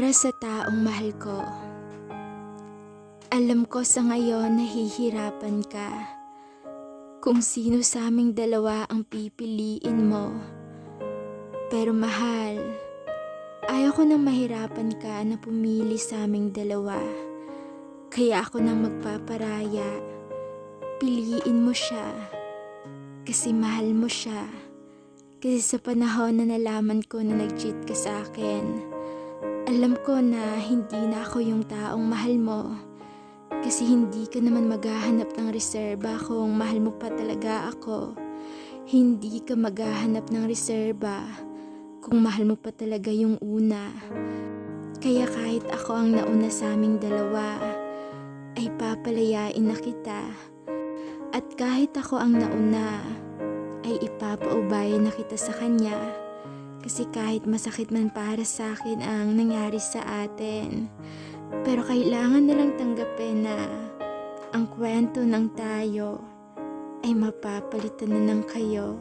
Para sa taong mahal ko. Alam ko sa ngayon nahihirapan ka. Kung sino sa aming dalawa ang pipiliin mo. Pero mahal, ayaw ko nang mahirapan ka na pumili sa aming dalawa. Kaya ako nang magpaparaya. Piliin mo siya. Kasi mahal mo siya. Kasi sa panahon na nalaman ko na nag-cheat ka sa akin, alam ko na hindi na ako yung taong mahal mo. Kasi hindi ka naman maghahanap ng reserba kung mahal mo pa talaga ako. Hindi ka maghahanap ng reserba kung mahal mo pa talaga yung una. Kaya kahit ako ang nauna sa aming dalawa, ay papalayain na kita. At kahit ako ang nauna, ay ipapaubayan na kita sa kanya. Kasi kahit masakit man para sa akin ang nangyari sa atin, pero kailangan nalang tanggapin na ang kwento ng tayo ay mapapalitan na ng kayo.